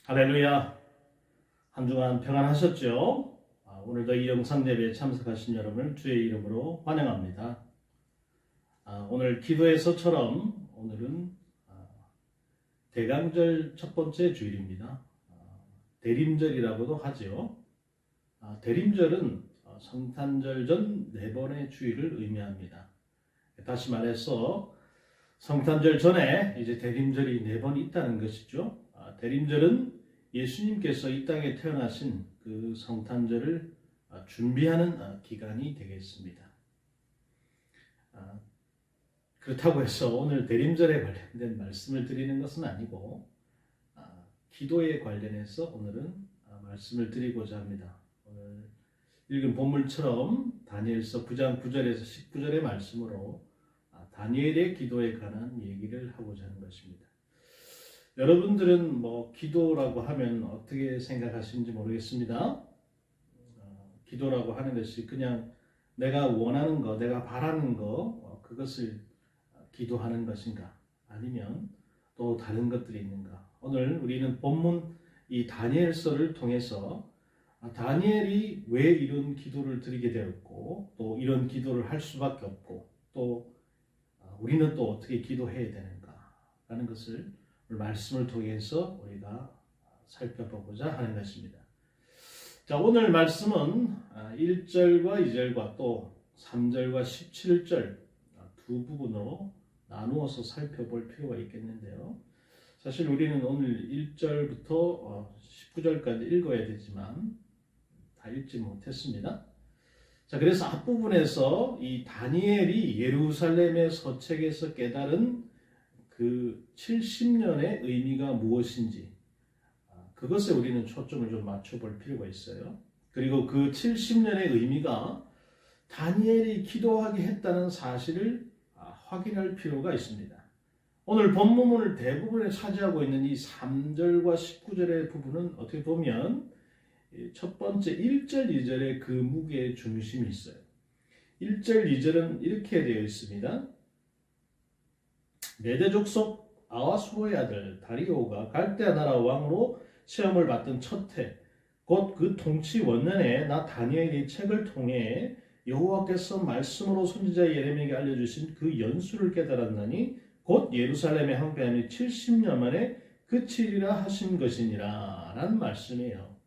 할렐루야. 한 주간 평안하셨죠? 오늘도 이 영상 예배에 참석하신 여러분을 주의 이름으로 환영합니다. 오늘 기도에서처럼 오늘은 대강절 첫 번째 주일입니다. 대림절이라고도 하죠. 대림절은 성탄절 전 네 번의 주일을 의미합니다. 다시 말해서 성탄절 전에 이제 대림절이 네 번 있다는 것이죠. 대림절은 예수님께서 이 땅에 태어나신 그 성탄절을 준비하는 기간이 되겠습니다. 그렇다고 해서 오늘 대림절에 관련된 말씀을 드리는 것은 아니고 기도에 관련해서 오늘은 말씀을 드리고자 합니다. 오늘 읽은 본문처럼 다니엘서 9장 9절에서 19절의 말씀으로 다니엘의 기도에 관한 얘기를 하고자 하는 것입니다. 여러분들은 기도라고 하면 어떻게 생각하시는지 모르겠습니다. 기도라고 하는 것이 그냥 내가 원하는 거, 내가 바라는 거, 그것을 기도하는 것인가? 아니면 또 다른 것들이 있는가? 오늘 우리는 본문 이 다니엘서를 통해서 다니엘이 왜 이런 기도를 드리게 되었고, 또 이런 기도를 할 수밖에 없고, 또 우리는 또 어떻게 기도해야 되는가? 라는 것을 말씀을 통해서 우리가 살펴보고자 하는 것입니다. 자, 오늘 말씀은 1절과 2절과 또 3절과 17절 두 부분으로 나누어서 살펴볼 필요가 있겠는데요. 사실 우리는 오늘 1절부터 19절까지 읽어야 되지만 다 읽지 못했습니다. 자, 그래서 앞부분에서 이 다니엘이 예루살렘의 서책에서 깨달은 그 70년의 의미가 무엇인지 그것에 우리는 초점을 좀 맞춰볼 필요가 있어요. 그리고 그 70년의 의미가 다니엘이 기도하게 했다는 사실을 확인할 필요가 있습니다. 오늘 본문을 대부분에 차지하고 있는 이 3절과 19절의 부분은 어떻게 보면 첫 번째 1절, 2절의 그 무게의 중심이 있어요. 1절, 2절은 이렇게 되어 있습니다. 메대 족속 아하수르의 아들 다리오가 갈대아 나라 왕으로 시험을 받던 첫 해, 곧 그 통치 원년에 나 다니엘이 책을 통해 여호와께서 말씀으로 선지자 예레미야에게 알려주신 그 연수를 깨달았나니 곧 예루살렘의 황폐함이 70년 만에 그치리라 하신 것이니라 라는 말씀이에요.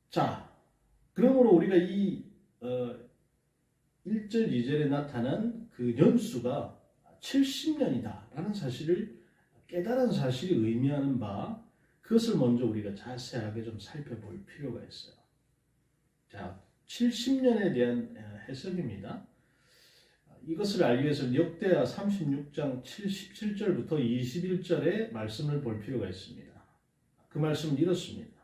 자, 그러므로 우리가 이 1절, 2절에 나타난 그 연수가 70년이다 라는 사실을 깨달은 사실이 의미하는 바, 그것을 먼저 우리가 자세하게 좀 살펴볼 필요가 있어요. 자, 70년에 대한 해석입니다. 이것을 알기 위해서는 역대하 36장 17절부터 21절의 말씀을 볼 필요가 있습니다. 그 말씀은 이렇습니다.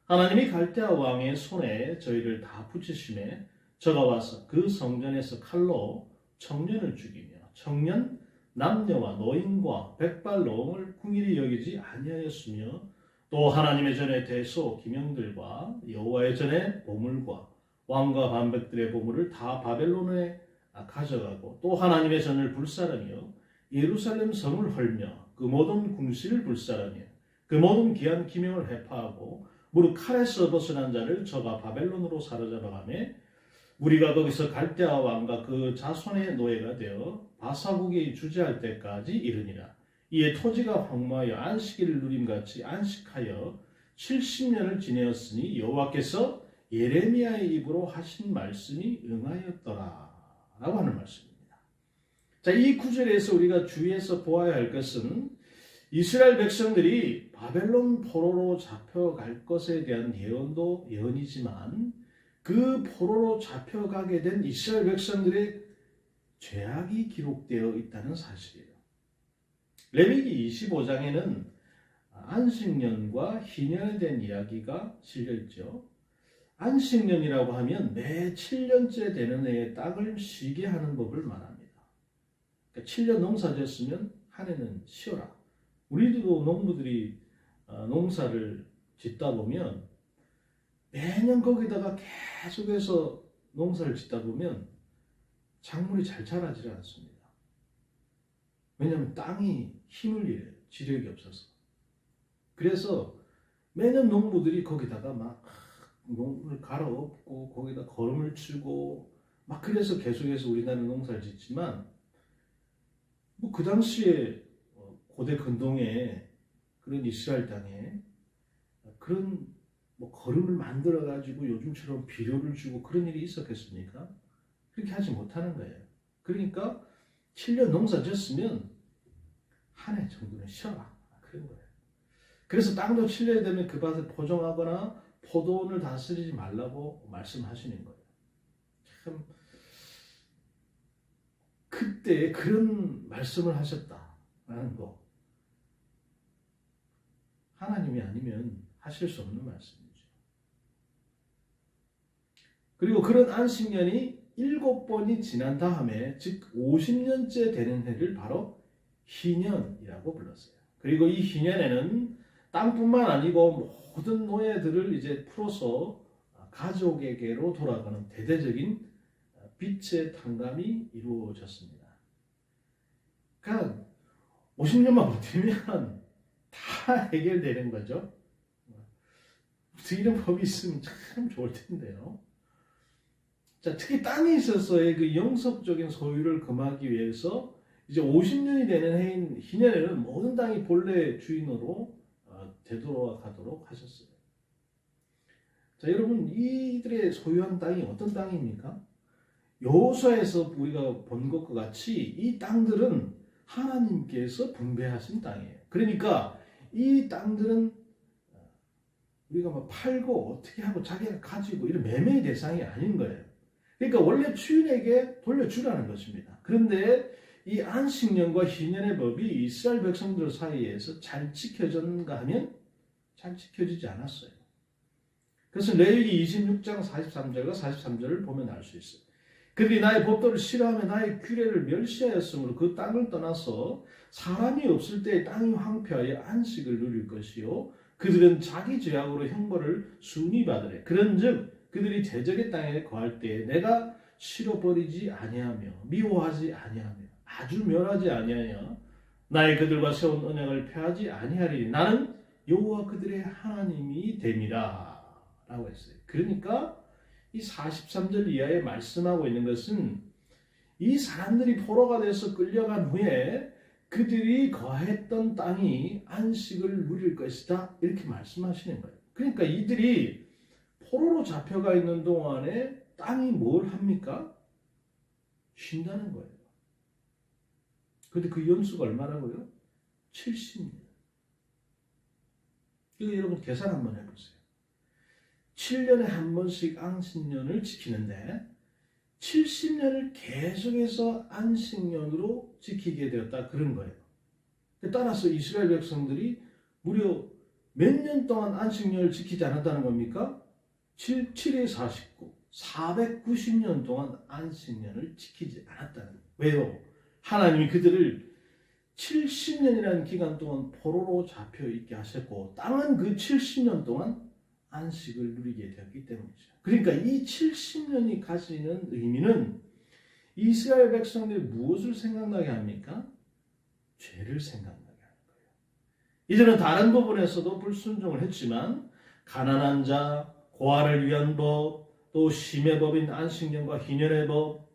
하나님이 갈대아 왕의 손에 저희를 다 붙이심에 저가 와서 그 성전에서 칼로 청년을 죽이며 청년, 남녀와 노인과 백발노홍을 궁일이 여기지 아니하였으며 또 하나님의 전에 대소 기명들과 여호와의 전에 보물과 왕과 반백들의 보물을 다 바벨론에 가져가고 또 하나님의 전을 불사르며 예루살렘 성을 헐며 그 모든 궁실을 불사르며 그 모든 귀한 기명을 회파하고 무릇 칼에서 벗어난 자를 저가 바벨론으로 사로잡아가며 우리가 거기서 갈대아 왕과 그 자손의 노예가 되어 바사국이 주재할 때까지 이르니라. 이에 토지가 황무하여 안식일을 누림같이 안식하여 70년을 지내었으니 여호와께서 예레미야의 입으로 하신 말씀이 응하였더라 라고 하는 말씀입니다. 자, 이 구절에서 우리가 주의해서 보아야 할 것은 이스라엘 백성들이 바벨론 포로로 잡혀갈 것에 대한 예언도 예언이지만 그 포로로 잡혀가게 된 이스라엘 백성들의 죄악이 기록되어 있다는 사실이에요. 레위기 25장에는 안식년과 희년에 대한 이야기가 실려있죠. 안식년이라고 하면 매 7년째 되는 해에 땅을 쉬게 하는 법을 말합니다. 그러니까 7년 농사 지었으면 한 해는 쉬어라. 우리도 농부들이 농사를 짓다 보면 매년 거기다가 계속해서 농사를 짓다 보면 작물이 잘 자라지를 않습니다. 왜냐하면 땅이 힘을 잃어요. 지력이 없어서. 그래서 매년 농부들이 거기다가 막 농을 갈아엎고 거기다 거름을 치고 막 그래서 계속해서 우리나라는 농사를 짓지만 뭐 그 당시에 고대 근동에 그런 이스라엘 땅에 그런 뭐 거름을 만들어 가지고 요즘처럼 비료를 주고 그런 일이 있었겠습니까? 그렇게 하지 못하는 거예요. 그러니까 7년 농사 졌으면 한 해 정도는 쉬어라 그런 거예요. 그래서 땅도 7년이 되면 그 밭을 포종하거나 포도원을 다스리지 말라고 말씀하시는 거예요. 참 그때 그런 말씀을 하셨다라는 거 하나님이 아니면 하실 수 없는 말씀이죠. 그리고 그런 안식년이 7번이 지난 다음에 즉 50년째 되는 해를 바로 희년이라고 불렀어요. 그리고 이 희년에는 땅뿐만 아니고 모든 노예들을 이제 풀어서 가족에게로 돌아가는 대대적인 빛의 탕감이 이루어졌습니다. 그러니까 50년만 버티면 다 해결되는 거죠. 이런 법이 있으면 참 좋을 텐데요. 자, 특히 땅에 있어서의 그 영속적인 소유를 금하기 위해서 이제 50년이 되는 해인 희년에는 모든 땅이 본래 주인으로 되돌아가도록 하셨어요. 자, 여러분 이들의 소유한 땅이 어떤 땅입니까? 여호수아에서 우리가 본 것과 같이 이 땅들은 하나님께서 분배하신 땅이에요. 그러니까 이 땅들은 우리가 막 팔고 어떻게 하고 자기가 가지고 이런 매매의 대상이 아닌 거예요. 그러니까 원래 주인에게 돌려주라는 것입니다. 그런데 이 안식년과 희년의 법이 이스라엘 백성들 사이에서 잘 지켜졌는가 하면 잘 지켜지지 않았어요. 그래서 레위기 26장 43절과 43절을 보면 알 수 있어요. 그들이 나의 법도를 싫어하며 나의 규례를 멸시하였으므로 그 땅을 떠나서 사람이 없을 때 땅이 황폐하여 안식을 누릴 것이요 그들은 자기 죄악으로 형벌을 순히 받으래. 그런즉 그들이 대적의 땅에 거할 때에 내가 싫어버리지 아니하며 미워하지 아니하며 아주 멸하지 아니하여 나의 그들과 세운 언약을 폐하지 아니하리니 나는 여호와 그들의 하나님이 됨이라 라고 했어요. 그러니까 이 43절 이하에 말씀하고 있는 것은 이 사람들이 포로가 돼서 끌려간 후에 그들이 거했던 땅이 안식을 누릴 것이다 이렇게 말씀하시는 거예요. 그러니까 이들이 포로로 잡혀가 있는 동안에 땅이 뭘 합니까? 쉰다는 거예요. 그런데 그 연수가 얼마라고요? 70년. 이거 여러분 계산 한번 해보세요. 7년에 한 번씩 안식년을 지키는데 70년을 계속해서 안식년으로 지키게 되었다 그런 거예요. 따라서 이스라엘 백성들이 무려 몇 년 동안 안식년을 지키지 않았다는 겁니까? 7에 49, 490년 동안 안식년을 지키지 않았다는 거예요. 왜요? 하나님이 그들을 70년이라는 기간 동안 포로로 잡혀 있게 하셨고 땅은 그 70년 동안 안식을 누리게 되었기 때문이죠. 그러니까 이 70년이 가지는 의미는 이스라엘 백성들이 무엇을 생각나게 합니까? 죄를 생각나게 하는 거예요. 이제는 다른 부분에서도 불순종을 했지만 가난한 자, 고아를 위한 법, 또 심의 법인 안식년과 희년의 법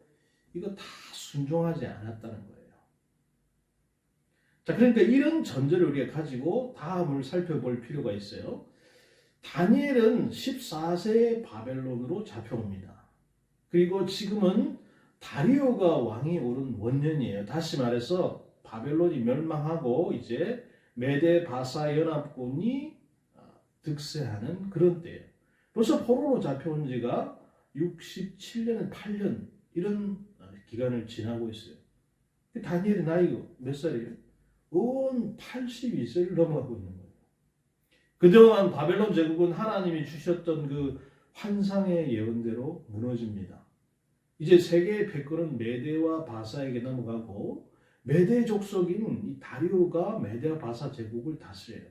이거 다 순종하지 않았다는 거예요. 자, 그러니까 이런 전제를 우리가 가지고 다음을 살펴볼 필요가 있어요. 다니엘은 14세에 바벨론으로 잡혀옵니다. 그리고 지금은 다리오가 왕이 오른 원년이에요. 다시 말해서 바벨론이 멸망하고 이제 메데 바사 연합군이 득세하는 그런 때예요. 벌써 포로로 잡혀온 지가 67년, 8년 이런 기간을 지나고 있어요. 다니엘의 나이가 몇 살이에요? 온 82세를 넘어가고 있는 거예요. 그동안 바벨론 제국은 하나님이 주셨던 그 환상의 예언대로 무너집니다. 이제 세계의 패권은 메데와 바사에게 넘어가고 메데 족속인 이 다리오가 메데와 바사 제국을 다스려요.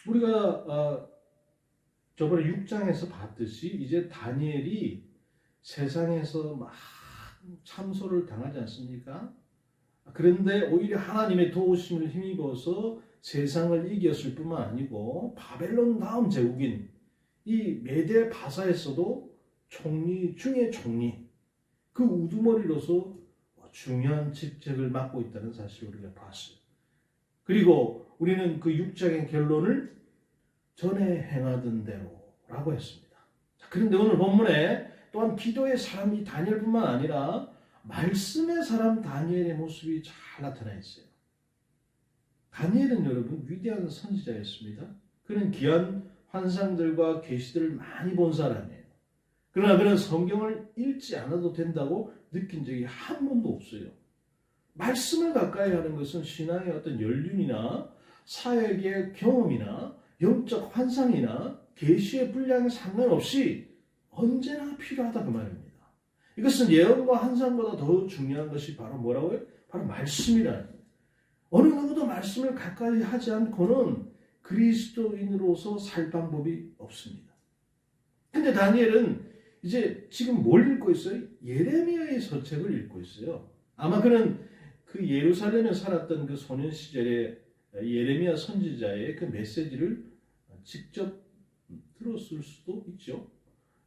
우리가 저번에 6장에서 봤듯이 이제 다니엘이 세상에서 막 참소를 당하지 않습니까? 그런데 오히려 하나님의 도우심을 힘입어서 세상을 이겼을 뿐만 아니고 바벨론 다음 제국인 이 메데 바사에서도 총리 중에 총리, 그 우두머리로서 중요한 직책을 맡고 있다는 사실을 우리가 봤어요. 그리고 우리는 그 6장의 결론을 전에 행하던 대로라고 했습니다. 그런데 오늘 본문에 또한 기도의 사람이 다니엘뿐만 아니라 말씀의 사람 다니엘의 모습이 잘 나타나 있어요. 다니엘은 여러분 위대한 선지자였습니다. 그는 귀한 환상들과 계시들을 많이 본 사람이에요. 그러나 그는 성경을 읽지 않아도 된다고 느낀 적이 한 번도 없어요. 말씀을 가까이 하는 것은 신앙의 어떤 연륜이나 사역의 경험이나 영적 환상이나 계시의 분량에 상관없이 언제나 필요하다 그 말입니다. 이것은 예언과 환상보다 더 중요한 것이 바로 뭐라고요? 바로 말씀이라는 거예요. 어느 누구도 말씀을 가까이 하지 않고는 그리스도인으로서 살 방법이 없습니다. 근데 다니엘은 이제 지금 뭘 읽고 있어요? 예레미야의 서책을 읽고 있어요. 아마 그는 그 예루살렘에 살았던 그 소년 시절에 예레미야 선지자의 그 메시지를 직접 들었을 수도 있죠.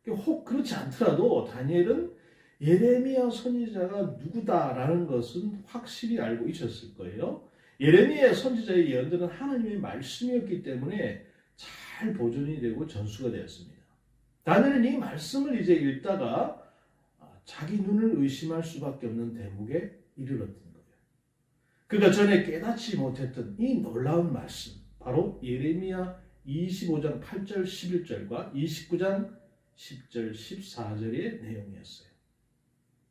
혹 그렇지 않더라도 다니엘은 예레미야 선지자가 누구다라는 것은 확실히 알고 있었을 거예요. 예레미야 선지자의 예언들은 하나님의 말씀이었기 때문에 잘 보존이 되고 전수가 되었습니다. 다니엘은 이 말씀을 이제 읽다가 자기 눈을 의심할 수밖에 없는 대목에 이르렀던 거예요. 그가 전에 깨닫지 못했던 이 놀라운 말씀, 바로 예레미야 25장 8절 11절과 29장 10절 14절의 내용이었어요.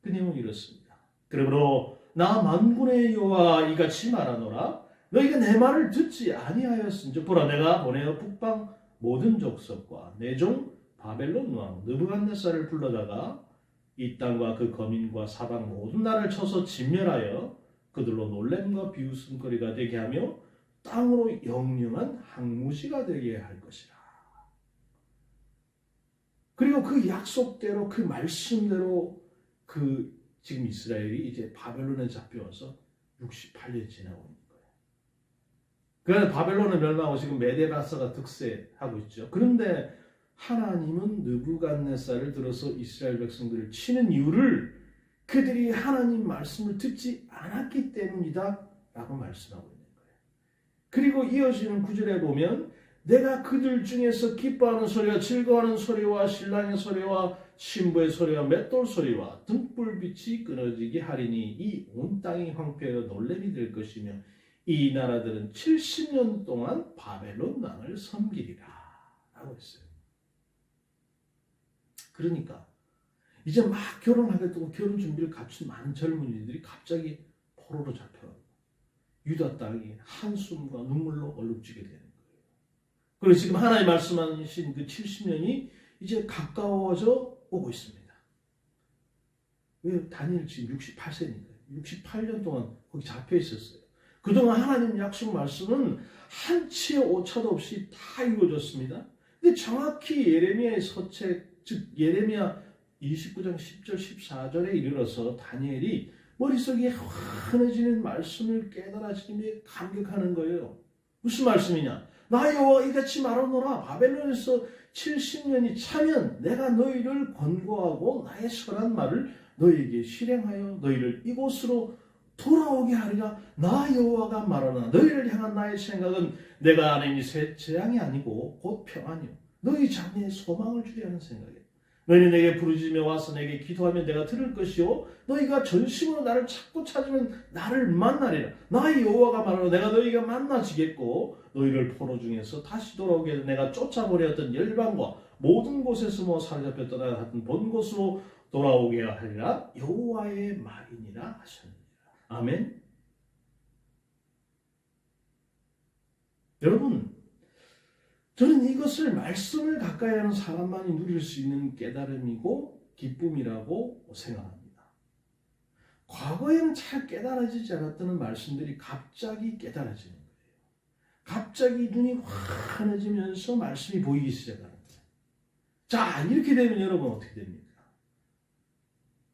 그 내용이 이렇습니다. 그러므로 나 만군의 여호와 이같이 말하노라. 너희가 내 말을 듣지 아니하였은즉 보라 내가 보내어 북방 모든 족속과 내 종 바벨론 왕 느부갓네살을 불러다가 이 땅과 그 거민과 사방 모든 나라를 쳐서 진멸하여 그들로 놀램과 비웃음거리가 되게 하며 땅으로 영영한 항무지가 되게 할 것이라. 그리고 그 약속대로 그 말씀대로 그 지금 이스라엘이 이제 바벨론에 잡혀와서 68년 지나고 있는 거예요. 그래서 바벨론은 멸망하고 지금 메데바사가 득세하고 있죠. 그런데 하나님은 느부갓네살을 들어서 이스라엘 백성들을 치는 이유를 그들이 하나님 말씀을 듣지 않았기 때문이다 라고 말씀하고 있는 거예요. 그리고 이어지는 구절에 보면 내가 그들 중에서 기뻐하는 소리와 즐거워하는 소리와 신랑의 소리와 신부의 소리와 맷돌 소리와 등불빛이 끊어지게 하리니 이 온 땅이 황폐하여 놀램이 될 것이며 이 나라들은 70년 동안 바벨론 왕을 섬기리라 라고 했어요. 그러니까 이제 막 결혼하겠다고 결혼 준비를 갖춘 많은 젊은이들이 갑자기 포로로 잡혀가고 유다 땅이 한숨과 눈물로 얼룩지게 되는 거예요. 그리고 지금 하나님 말씀하신 그 70년이 이제 가까워져 오고 있습니다. 왜? 다니엘 지금 68세니까요. 68년 동안 거기 잡혀 있었어요. 그동안 하나님 약속 말씀은 한치의 오차도 없이 다 이루어졌습니다. 근데 정확히 예레미야의 서책, 즉 예레미야 29장 10절 14절에 이르러서 다니엘이 머릿속에 환해지는 말씀을 깨달아지며 감격하는 거예요. 무슨 말씀이냐? 나 여호와 이같이 말하노라. 바벨론에서 70년이 차면 내가 너희를 권고하고 나의 선한 말을 너희에게 실행하여 너희를 이곳으로 돌아오게 하리라. 나 여호와가 말하나 너희를 향한 나의 생각은 내가 아내니 새 재앙이 아니고 곧 평안이요 너희 장래에 소망을 주려 하는 생각이에요. 너희는 내게 부르짖으며 와서 내게 기도하면 내가 들을 것이요 너희가 전심으로 나를 찾으면 나를 만나리라. 나의 여호와가 말하노 내가 너희가 만나지겠고 너희를 포로 중에서 다시 돌아오게 해서 내가 쫓아보려 했던 열방과 모든 곳에서 사로잡혀 떠나 갔던 본 곳으로 돌아오게 하리라. 여호와의 말이니라 하셨느니라. 아멘. 여러분, 저는 이것을 말씀을 가까이 하는 사람만이 누릴 수 있는 깨달음이고 기쁨이라고 생각합니다. 과거에는 잘 깨달아지지 않았던 말씀들이 갑자기 깨달아지는 거예요. 갑자기 눈이 환해지면서 말씀이 보이기 시작하는 거예요. 자, 이렇게 되면 여러분 어떻게 됩니까?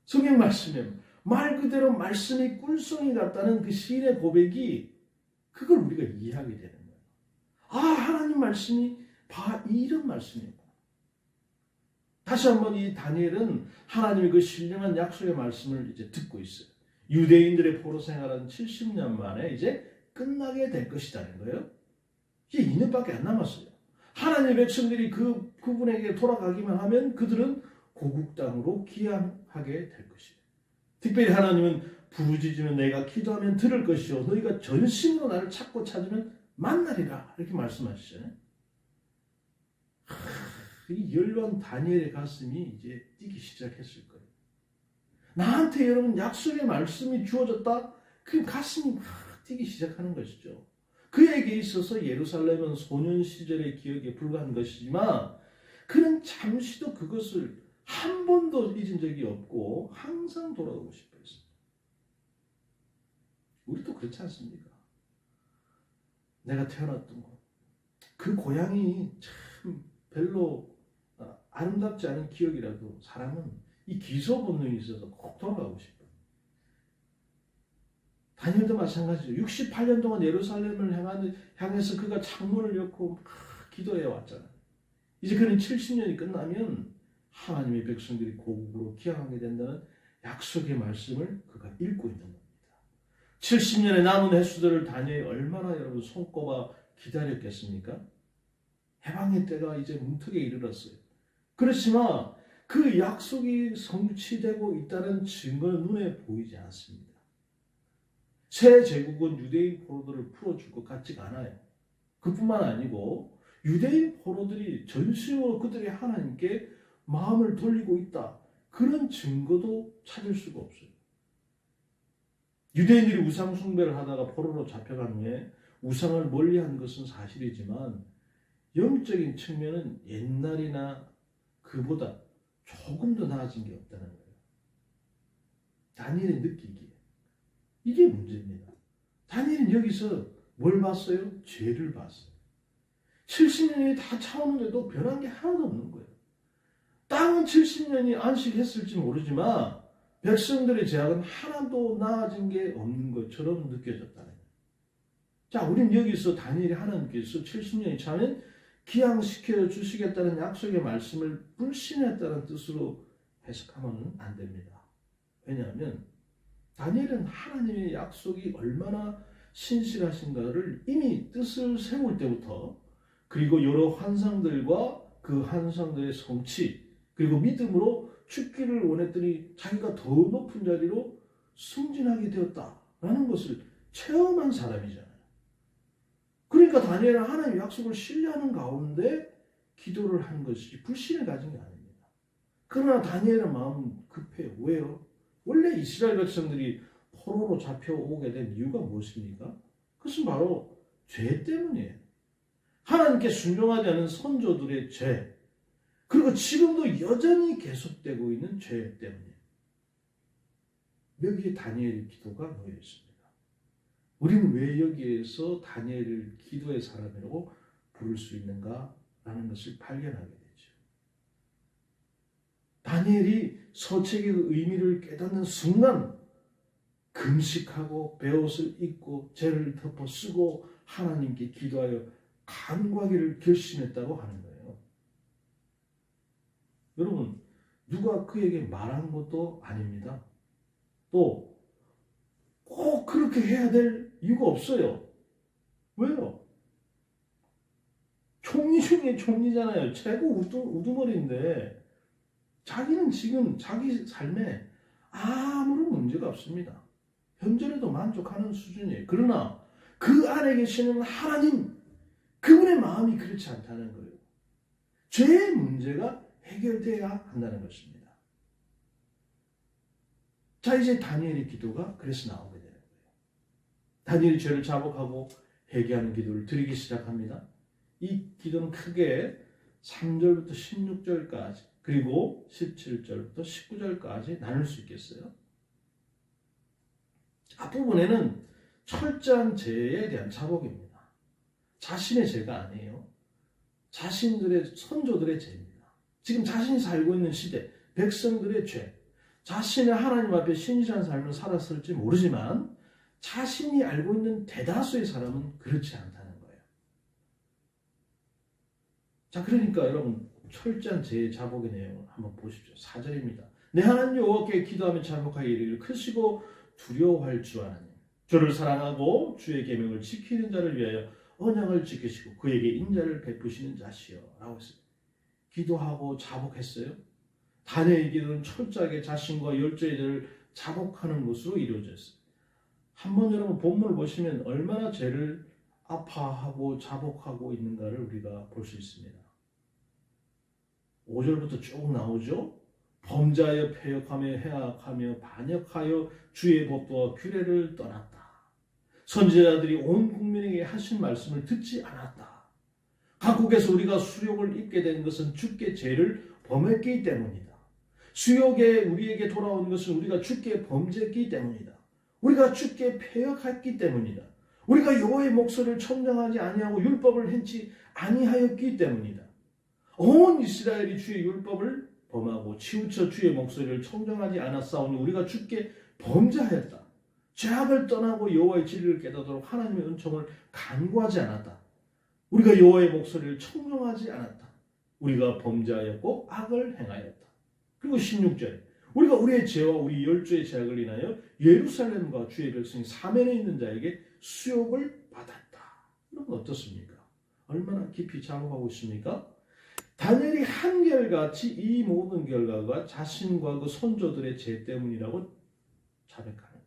성경 말씀에 말 그대로 말씀이 꿀송이 같다는 그 시인의 고백이 그걸 우리가 이해하게 되는 거예요. 아, 하나님 말씀이 이런 말씀이구나. 다시 한번 이 다니엘은 하나님의 그 신령한 약속의 말씀을 이제 듣고 있어요. 유대인들의 포로 생활은 70년 만에 이제 끝나게 될 것이라는 거예요. 이제 2년밖에 안 남았어요. 하나님의 백성들이 그분에게 돌아가기만 하면 그들은 고국 땅으로 귀환하게 될 것이에요. 특별히 하나님은 부르짖으면 내가 기도하면 들을 것이요 너희가 전심으로 나를 찾고 찾으면 만나리라 이렇게 말씀하시잖아요. 이 열반 다니엘의 가슴이 이제 뛰기 시작했을 거예요. 나한테 여러분 약속의 말씀이 주어졌다? 그 가슴이 막 뛰기 시작하는 것이죠. 그에게 있어서 예루살렘은 소년 시절의 기억에 불과한 것이지만 그는 잠시도 그것을 한 번도 잊은 적이 없고 항상 돌아가고 싶어 했어요. 우리도 그렇지 않습니까? 내가 태어났던 곳, 그 고향이 참 별로 아름답지 않은 기억이라도 사람은 이 기소 본능이 있어서 꼭 돌아가고 싶어요. 다니엘도 마찬가지죠. 68년 동안 예루살렘을 향해서 그가 창문을 엮고 막 기도해 왔잖아요. 이제 그는 70년이 끝나면 하나님의 백성들이 고국으로 귀향하게 된다는 약속의 말씀을 그가 읽고 있는 겁니다. 70년의 남은 횟수들을 다니엘이 얼마나 여러분 손꼽아 기다렸겠습니까? 해방의 때가 이제 문턱에 이르렀어요. 그렇지만 그 약속이 성취되고 있다는 증거는 눈에 보이지 않습니다. 새 제국은 유대인 포로들을 풀어줄 것 같지가 않아요. 그뿐만 아니고 유대인 포로들이 전심으로 그들의 하나님께 마음을 돌리고 있다. 그런 증거도 찾을 수가 없어요. 유대인들이 우상 숭배를 하다가 포로로 잡혀간 후에 우상을 멀리한 것은 사실이지만 영적인 측면은 옛날이나 그보다 조금 더 나아진 게 없다는 거예요. 다니엘이 느끼기에. 이게 문제입니다. 다니엘은 여기서 뭘 봤어요? 죄를 봤어요. 70년이 다 차오는데도 변한 게 하나도 없는 거예요. 땅은 70년이 안식했을지 모르지만 백성들의 죄악은 하나도 나아진 게 없는 것처럼 느껴졌다는 거예요. 자, 우리는 여기서 다니엘이 하나님께서 70년이 차면 기양시켜 주시겠다는 약속의 말씀을 불신했다는 뜻으로 해석하면 안 됩니다. 왜냐하면 다니엘은 하나님의 약속이 얼마나 신실하신가를 이미 뜻을 세울 때부터 그리고 여러 환상들과 그 환상들의 성취 그리고 믿음으로 죽기를 원했더니 자기가 더 높은 자리로 승진하게 되었다라는 것을 체험한 사람이잖아요. 그러니까 다니엘은 하나님의 약속을 신뢰하는 가운데 기도를 한 것이지 불신을 가진 게 아닙니다. 그러나 다니엘의 마음은 급해요. 왜요? 원래 이스라엘 백성들이 포로로 잡혀오게 된 이유가 무엇입니까? 그것은 바로 죄 때문이에요. 하나님께 순종하지 않은 선조들의 죄, 그리고 지금도 여전히 계속되고 있는 죄 때문이에요. 여기에 다니엘의 기도가 놓여 있습니다. 우리는 왜 여기에서 다니엘을 기도의 사람이라고 부를 수 있는가라는 것을 발견하게 되죠. 다니엘이 서책의 의미를 깨닫는 순간 금식하고 베옷을 입고 죄를 덮어 쓰고 하나님께 기도하여 간구하기를 결심했다고 하는 거예요. 여러분, 누가 그에게 말한 것도 아닙니다. 또 꼭 그렇게 해야 될 이유가 없어요. 왜요? 총리 중에 총리잖아요. 최고 우두머리인데 자기는 지금 자기 삶에 아무런 문제가 없습니다. 현재에도 만족하는 수준이에요. 그러나 그 안에 계시는 하나님, 그분의 마음이 그렇지 않다는 거예요. 죄의 문제가 해결돼야 한다는 것입니다. 자, 이제 다니엘의 기도가 그래서 나오게 되는 거예요. 다니엘이 죄를 자복하고 회개하는 기도를 드리기 시작합니다. 이 기도는 크게 3절부터 16절까지 그리고 17절부터 19절까지 나눌 수 있겠어요. 앞부분에는 철저한 죄에 대한 자복입니다. 자신의 죄가 아니에요. 자신들의 선조들의 죄입니다. 지금 자신이 살고 있는 시대, 백성들의 죄, 자신의 하나님 앞에 신실한 삶을 살았을지 모르지만 자신이 알고 있는 대다수의 사람은 그렇지 않다는 거예요. 자, 그러니까 여러분 철저한 제 자복의 내용을 한번 보십시오. 4절입니다. 내 하나님 여호와께 기도하며 자복하여 이르기를 크시고 두려워할 주 하나님, 주를 사랑하고 주의 계명을 지키는 자를 위하여 언약을 지키시고 그에게 인자를 베푸시는 자시여 라고 했어요. 기도하고 자복했어요. 다니엘의 기도는 철저하게 자신과 열조의 자복하는 것으로 이루어졌어요. 한번 여러분 본문을 보시면 얼마나 죄를 아파하고 자복하고 있는가를 우리가 볼 수 있습니다. 5절부터 쭉 나오죠. 범죄하여 패역하며 해악하며 반역하여 주의 법도와 규례를 떠났다. 선지자들이 온 국민에게 하신 말씀을 듣지 않았다. 각국에서 우리가 수욕을 입게 된 것은 주께 죄를 범했기 때문이다. 수욕에 우리에게 돌아온 것은 우리가 주께 범죄했기 때문이다. 우리가 주께 패역했기 때문이다. 우리가 여호와의 목소리를 청정하지 아니하고 율법을 행치 아니하였기 때문이다. 온 이스라엘이 주의 율법을 범하고 치우쳐 주의 목소리를 청정하지 않았사오니 우리가 주께 범죄하였다. 죄악을 떠나고 여호와의 진리를 깨닫도록 하나님의 은총을 간구하지 않았다. 우리가 여호와의 목소리를 청정하지 않았다. 우리가 범죄하였고 악을 행하였다. 그리고 16절에 우리가 우리의 죄와 우리 열조의 죄악을 인하여 예루살렘과 주의 백성 사면에 있는 자에게 수욕을 받았다. 이런 건 어떻습니까? 얼마나 깊이 자복하고 있습니까? 다니엘이 한결같이 이 모든 결과가 자신과 그 선조들의 죄 때문이라고 자백하는 거예요.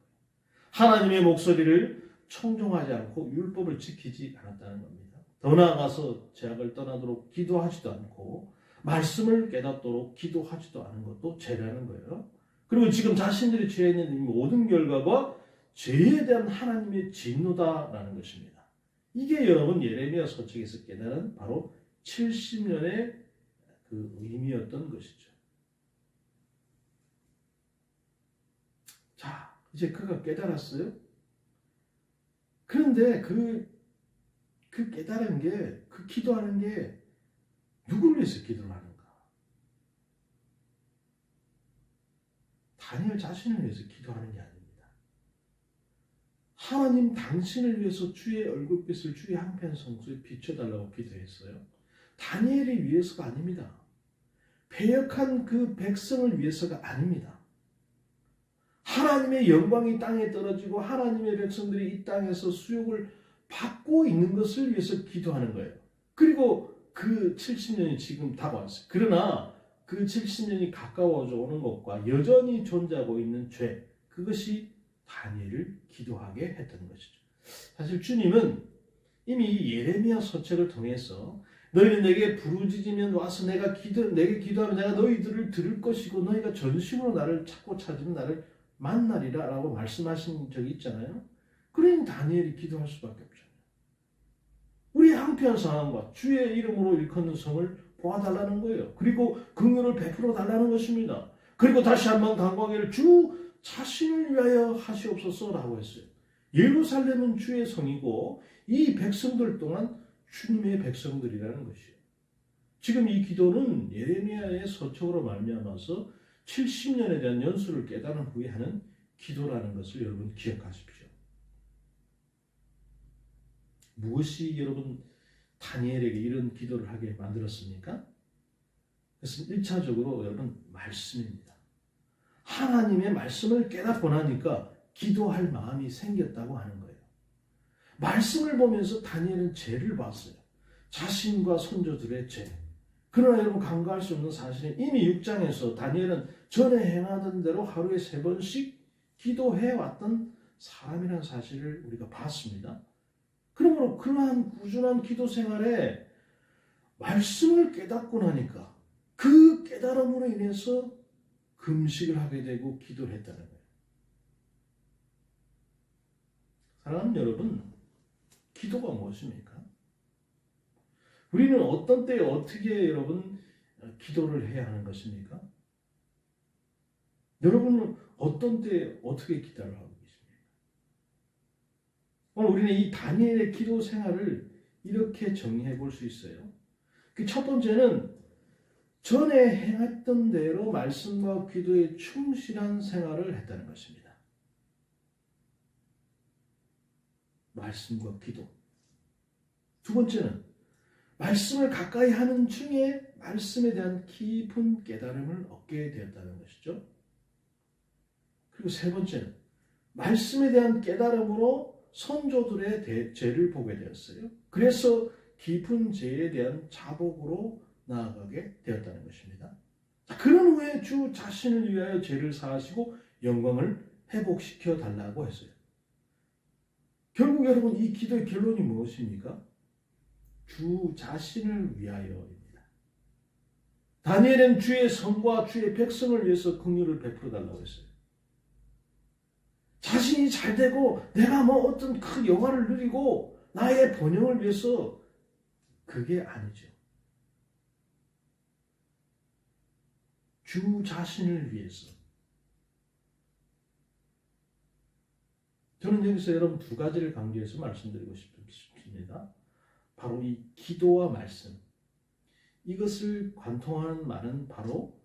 하나님의 목소리를 청종하지 않고 율법을 지키지 않았다는 겁니다. 더 나아가서 죄악을 떠나도록 기도하지도 않고 말씀을 깨닫도록 기도하지도 않은 것도 죄라는 거예요. 그리고 지금 자신들이 죄에 있는 이 모든 결과가 죄에 대한 하나님의 진노다라는 것입니다. 이게 여러분 예레미야 서책에서 깨달은 바로 70년의 그 의미였던 것이죠. 자, 이제 그가 깨달았어요. 그런데 그 깨달은 게, 그 기도하는 게 누구를 위해서 기도를 하는가? 다니엘 자신을 위해서 기도하는 게 아닙니다. 하나님 당신을 위해서 주의 얼굴빛을 주의 한편성소에 비춰달라고 기도했어요. 다니엘이 위해서가 아닙니다. 패역한 그 백성을 위해서가 아닙니다. 하나님의 영광이 땅에 떨어지고 하나님의 백성들이 이 땅에서 수욕을 받고 있는 것을 위해서 기도하는 거예요. 그리고 그 70년이 지금 다 왔어요. 그러나 그 70년이 가까워져 오는 것과 여전히 존재하고 있는 죄, 그것이 다니엘을 기도하게 했던 것이죠. 사실 주님은 이미 예레미야 서책을 통해서 너희는 내게 부르짖으면 와서 내게 기도하면 내가 너희들을 들을 것이고 너희가 전심으로 나를 찾고 찾으면 나를 만나리라 라고 말씀하신 적이 있잖아요. 그러니 다니엘이 기도할 수밖에 없잖아요. 우리 한편 상황과 주의 이름으로 일컫는 성을 보아달라는 거예요. 그리고 긍휼을 베풀어 달라는 것입니다. 그리고 다시 한번 간구하기를 주 자신을 위하여 하시옵소서라고 했어요. 예루살렘은 주의 성이고 이 백성들 또한 주님의 백성들이라는 것이에요. 지금 이 기도는 예레미야의 서책으로 말미암아서 70년에 대한 연수를 깨달은 후에 하는 기도라는 것을 여러분 기억하십시오. 무엇이 여러분 다니엘에게 이런 기도를 하게 만들었습니까? 그래서 1차적으로 여러분 말씀입니다. 하나님의 말씀을 깨닫고 나니까 기도할 마음이 생겼다고 하는 거예요. 말씀을 보면서 다니엘은 죄를 봤어요. 자신과 선조들의 죄. 그러나 여러분 간과할 수 없는 사실은 이미 6장에서 다니엘은 전에 행하던 대로 하루에 3번씩 기도해왔던 사람이라는 사실을 우리가 봤습니다. 그러므로 그러한 꾸준한 기도 생활에 말씀을 깨닫고 나니까 그 깨달음으로 인해서 금식을 하게 되고 기도를 했다는 거예요. 사랑하는 여러분, 기도가 무엇입니까? 우리는 어떤 때에 어떻게 여러분 기도를 해야 하는 것입니까? 여러분은 어떤 때에 어떻게 기도를 하고 계십니까? 오늘 우리는 이 다니엘의 기도 생활을 이렇게 정리해 볼 수 있어요. 그 첫 번째는 전에 행했던 대로 말씀과 기도에 충실한 생활을 했다는 것입니다. 말씀과 기도. 두 번째는 말씀을 가까이 하는 중에 말씀에 대한 깊은 깨달음을 얻게 되었다는 것이죠. 그리고 세 번째는 말씀에 대한 깨달음으로 선조들의 죄를 보게 되었어요. 그래서 깊은 죄에 대한 자복으로 나아가게 되었다는 것입니다. 그런 후에 주 자신을 위하여 죄를 사하시고 영광을 회복시켜 달라고 했어요. 결국 여러분 이 기도의 결론이 무엇입니까? 주 자신을 위하여입니다. 다니엘은 주의 성과 주의 백성을 위해서 긍휼을 베풀어 달라고 했어요. 자신이 잘 되고 내가 뭐 어떤 큰 영화를 누리고 나의 번영을 위해서 그게 아니죠. 주 자신을 위해서. 저는 여기서 여러분 두 가지를 강조해서 말씀드리고 싶습니다. 바로 이 기도와 말씀. 이것을 관통하는 말은 바로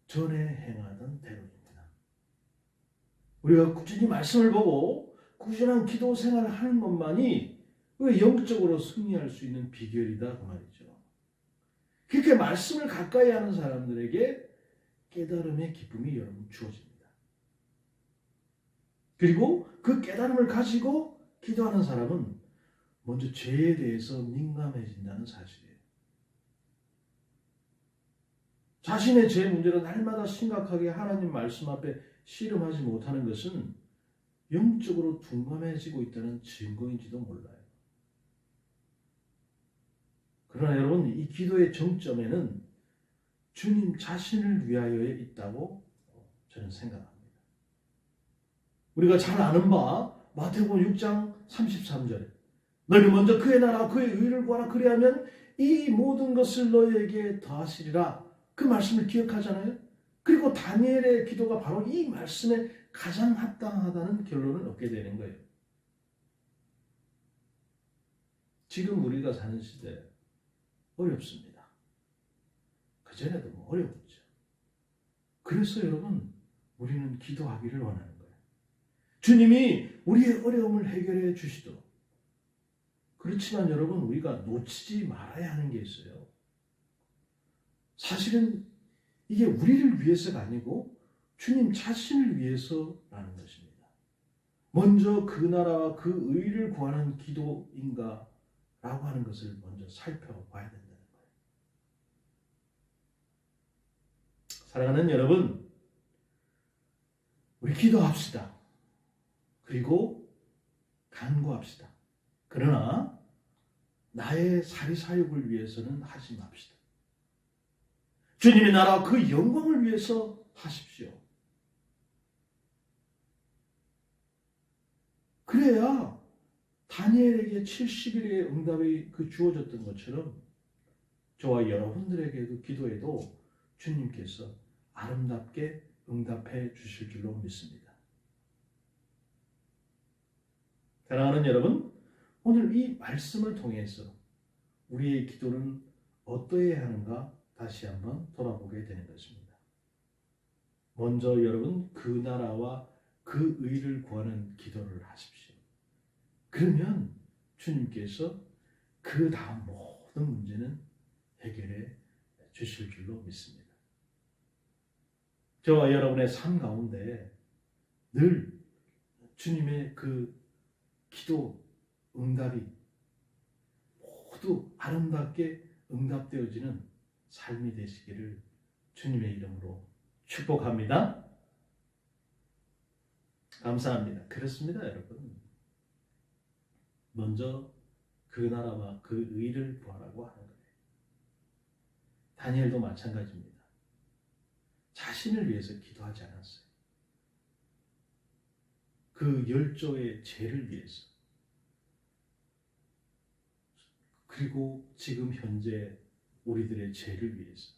전에 행하던 대로입니다. 우리가 꾸준히 말씀을 보고 꾸준한 기도 생활을 하는 것만이 영적으로 승리할 수 있는 비결이다 그 말이죠. 그렇게 말씀을 가까이 하는 사람들에게 깨달음의 기쁨이 여러분 주어집니다. 그리고 그 깨달음을 가지고 기도하는 사람은 먼저 죄에 대해서 민감해진다는 사실이에요. 자신의 죄 문제를 날마다 심각하게 하나님 말씀 앞에 씨름하지 못하는 것은 영적으로 둔감해지고 있다는 증거인지도 몰라요. 그러나 여러분 이 기도의 정점에는 주님 자신을 위하여에 있다고 저는 생각합니다. 우리가 잘 아는 바 마태복음 6장 33절에 너희는 먼저 그의 나라 그의 의를 구하라 그리하면 이 모든 것을 너희에게 더하시리라. 그 말씀을 기억하잖아요. 그리고 다니엘의 기도가 바로 이 말씀에 가장 합당하다는 결론을 얻게 되는 거예요. 지금 우리가 사는 시대 어렵습니다. 그전에도 뭐 어려웠죠. 그래서 여러분 우리는 기도하기를 원하는 거예요. 주님이 우리의 어려움을 해결해 주시도록. 그렇지만 여러분 우리가 놓치지 말아야 하는 게 있어요. 사실은 이게 우리를 위해서가 아니고 주님 자신을 위해서라는 것입니다. 먼저 그 나라와 그 의를 구하는 기도인가 라고 하는 것을 먼저 살펴봐야 된다는 거예요. 사랑하는 여러분, 우리 기도합시다. 그리고 간구합시다. 그러나 나의 사리사욕을 위해서는 하지 맙시다. 주님의 나라 그 영광을 위해서 하십시오. 그래야 다니엘에게 70일의 응답이 주어졌던 것처럼 저와 여러분들에게도 기도에도 주님께서 아름답게 응답해 주실 줄로 믿습니다. 사랑하는 여러분, 오늘 이 말씀을 통해서 우리의 기도는 어떠해야 하는가 다시 한번 돌아보게 되는 것입니다. 먼저 여러분 그 나라와 그 의를 구하는 기도를 하십시오. 그러면 주님께서 그 다음 모든 문제는 해결해 주실 줄로 믿습니다. 저와 여러분의 삶 가운데 늘 주님의 그 기도 응답이 모두 아름답게 응답되어지는 삶이 되시기를 주님의 이름으로 축복합니다. 감사합니다. 그렇습니다, 여러분. 먼저 그 나라와 그 의를 구하라고 하는 거예요. 다니엘도 마찬가지입니다. 자신을 위해서 기도하지 않았어요. 그 열조의 죄를 위해서. 그리고 지금 현재 우리들의 죄를 위해서.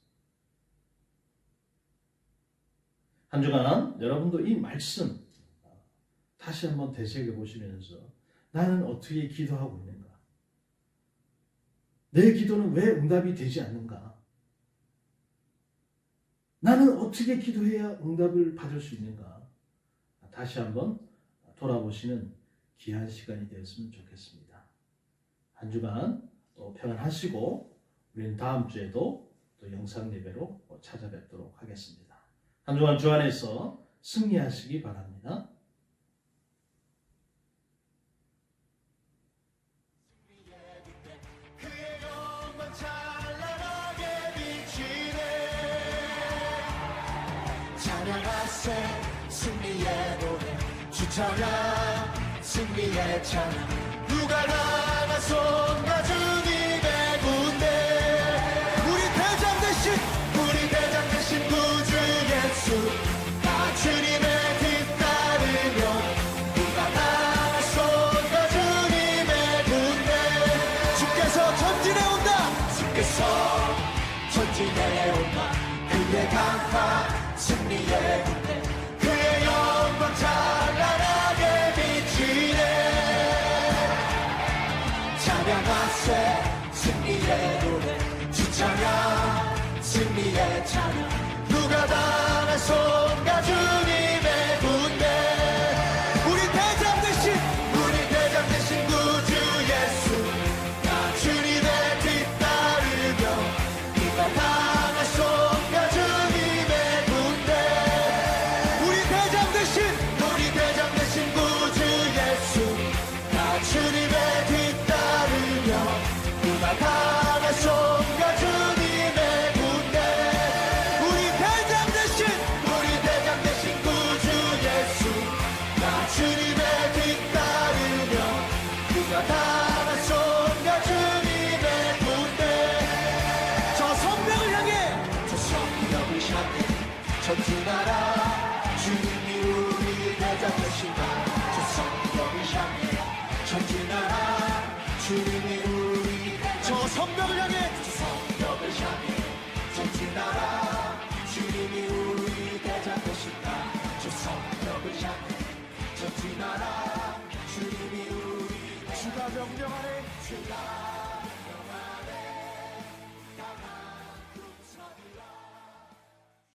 한 주간 여러분도 이 말씀 다시 한번 되새겨 보시면서 나는 어떻게 기도하고 있는가? 내 기도는 왜 응답이 되지 않는가? 나는 어떻게 기도해야 응답을 받을 수 있는가? 다시 한번 돌아보시는 귀한 시간이 되었으면 좋겠습니다. 한 주간 또 평안하시고 우리는 다음 주에도 또 영상 예배로 찾아뵙도록 하겠습니다. 한 주간 주 안에서 승리하시기 바랍니다. 찬양하세 승리의 노래 주 찬양 승리의 찬양 누가 나가 손과 주님의 군대 우리 대장 되신 구주 예수 나 주님의 뒤따르며 누가 나가 손과 주님의 군대 주께서 전진해 온다 그의 강파 승리의 군대 그의 영광 찬란하게 비치네 찬양하세 승리의 노래 주 찬양 승리의 찬양 누가 당한 손과 주님의 군대 우리 대장 되신 구주 예수 나 주님의 뒤따르며 누가 당한 손과 주님의 군대 우리 대장 되신 구주 예수 나 주님의 뒤따르며 누가 당한 손과 주님의 군대 우리 대장 되신 구주 예수 나 주님의 뒤따르며 누가 당한 손과 주님의 군대 저 성벽을 향해 전진하라 주님이 우리 대장 되신다 저 성벽을 향해 전진하라 주님이 우리 저 성벽을 향해 전진하라 주님이 우리 대장 되신다 저 성벽을 향해 전진하라 주님이 우리 주가 명령하네 주가